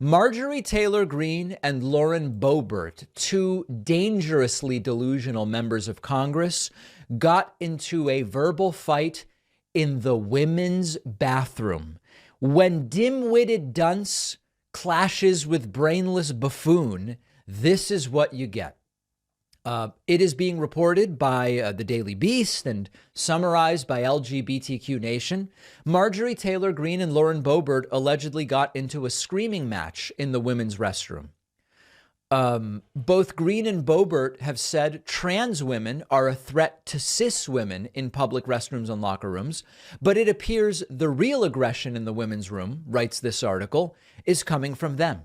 Marjorie Taylor Greene and Lauren Boebert, two dangerously delusional members of Congress, got into a verbal fight in the women's bathroom. When dim-witted dunce clashes with brainless buffoon, this is what you get. It is being reported by the Daily Beast and summarized by LGBTQ Nation. Marjorie Taylor Greene and Lauren Boebert allegedly got into a screaming match in the women's restroom. Both Greene and Boebert have said trans women are a threat to cis women in public restrooms and locker rooms, but it appears the real aggression in the women's room, writes this article, is coming from them.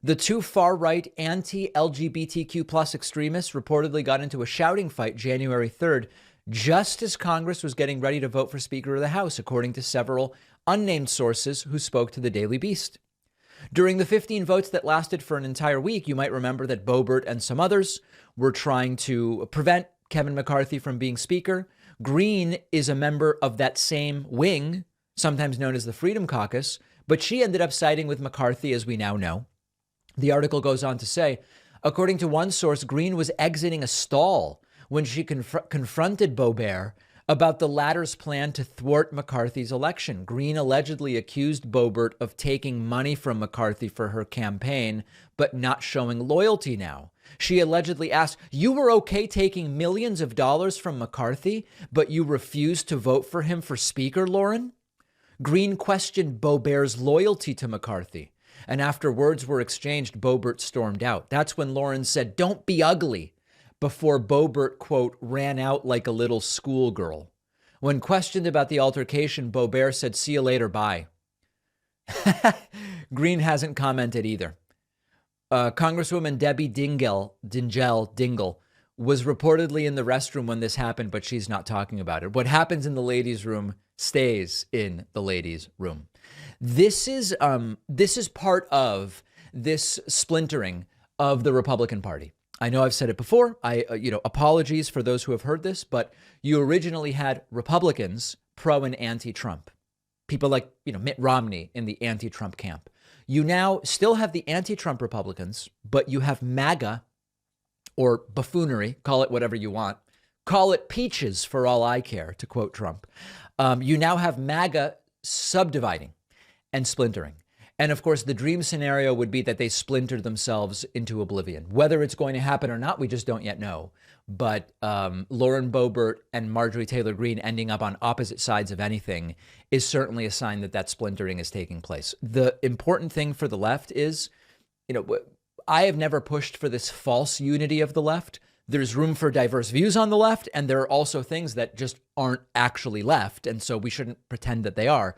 The two far-right anti-LGBTQ plus extremists reportedly got into a shouting fight January 3rd, just as Congress was getting ready to vote for Speaker of the House, according to several unnamed sources who spoke to the Daily Beast. During the 15 votes that lasted for an entire week, you might remember that Boebert and some others were trying to prevent Kevin McCarthy from being Speaker. Greene is a member of that same wing, sometimes known as the Freedom Caucus, but she ended up siding with McCarthy, as we now know. The article goes on to say, according to one source, Greene was exiting a stall when she confronted Boebert about the latter's plan to thwart McCarthy's election. Greene allegedly accused Boebert of taking money from McCarthy for her campaign, but not showing loyalty now. She allegedly asked, "You were okay taking millions of dollars from McCarthy, but you refused to vote for him for Speaker, Lauren?" Greene questioned Boebert's loyalty to McCarthy. And after words were exchanged, Boebert stormed out. That's when Lauren said, "Don't be ugly," before Boebert, quote, ran out like a little schoolgirl. When questioned about the altercation, Boebert said, "See you later, bye." Greene hasn't commented either. Congresswoman Debbie Dingell was reportedly in the restroom when this happened, but she's not talking about it. What happens in the ladies' room stays in the ladies' room. This is part of this splintering of the Republican Party. I know I've said it before. Apologies for those who have heard this, but you originally had Republicans pro and anti-Trump, people like, Mitt Romney in the anti-Trump camp. You now still have the anti-Trump Republicans, but you have MAGA, or buffoonery, call it whatever you want. Call it peaches for all I care, to quote Trump. You now have MAGA subdividing and splintering. And of course, the dream scenario would be that they splintered themselves into oblivion. Whether it's going to happen or not, we just don't yet know. But Lauren Boebert and Marjorie Taylor Greene ending up on opposite sides of anything is certainly a sign that that splintering is taking place. The important thing for the left is, I have never pushed for this false unity of the left. There's room for diverse views on the left, and there are also things that just aren't actually left, and so we shouldn't pretend that they are.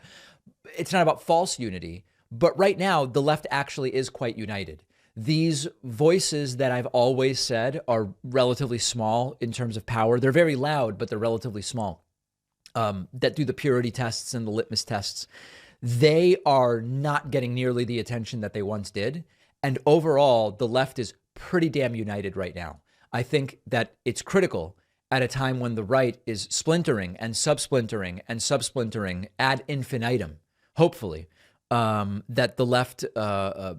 It's not about false unity, but right now, the left actually is quite united. These voices that I've always said are relatively small in terms of power. They're very loud, but they're relatively small, that do the purity tests and the litmus tests. They are not getting nearly the attention that they once did. And overall, the left is pretty damn united right now. I think that it's critical at a time when the right is splintering and subsplintering and subsplintering ad infinitum, hopefully, that the left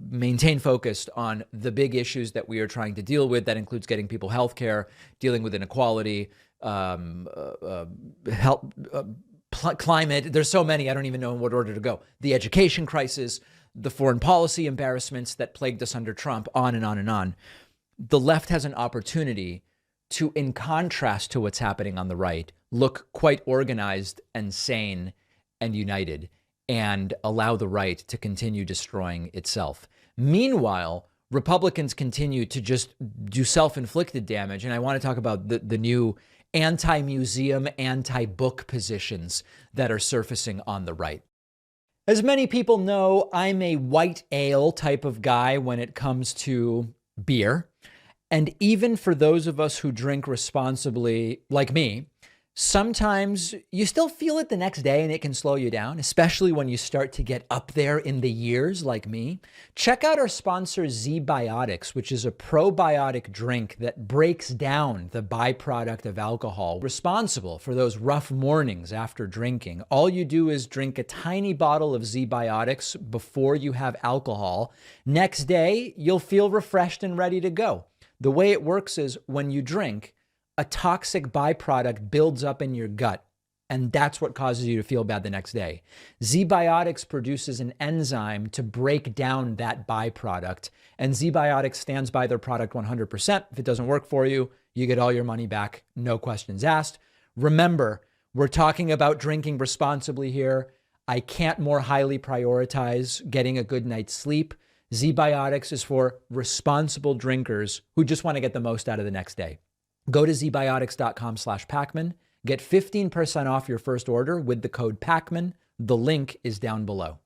maintain focused on the big issues that we are trying to deal with. That includes getting people health care, dealing with inequality, climate. There's so many, I don't even know in what order to go. The education crisis, the foreign policy embarrassments that plagued us under Trump, on and on and on. The left has an opportunity to, in contrast to what's happening on the right, look quite organized and sane and united, and allow the right to continue destroying itself. Meanwhile, Republicans continue to just do self-inflicted damage. And I want to talk about the new anti-museum, anti-book positions that are surfacing on the right. As many people know, I'm a white ale type of guy when it comes to beer. And even for those of us who drink responsibly, like me, Sometimes you still feel it the next day and it can slow you down, especially when you start to get up there in the years like me. Check out our sponsor ZBiotics, which is a probiotic drink that breaks down the byproduct of alcohol, responsible for those rough mornings after drinking. All you do is drink a tiny bottle of ZBiotics before you have alcohol. Next day, you'll feel refreshed and ready to go. The way it works is when you drink, a toxic byproduct builds up in your gut, and that's what causes you to feel bad the next day. ZBiotics produces an enzyme to break down that byproduct, and ZBiotics stands by their product 100%. If it doesn't work for you, you get all your money back, no questions asked. Remember, we're talking about drinking responsibly here. I can't more highly prioritize getting a good night's sleep. ZBiotics is for responsible drinkers who just want to get the most out of the next day. Go to zbiotics.com/Pacman. Get 15% off your first order with the code Pacman. The link is down below.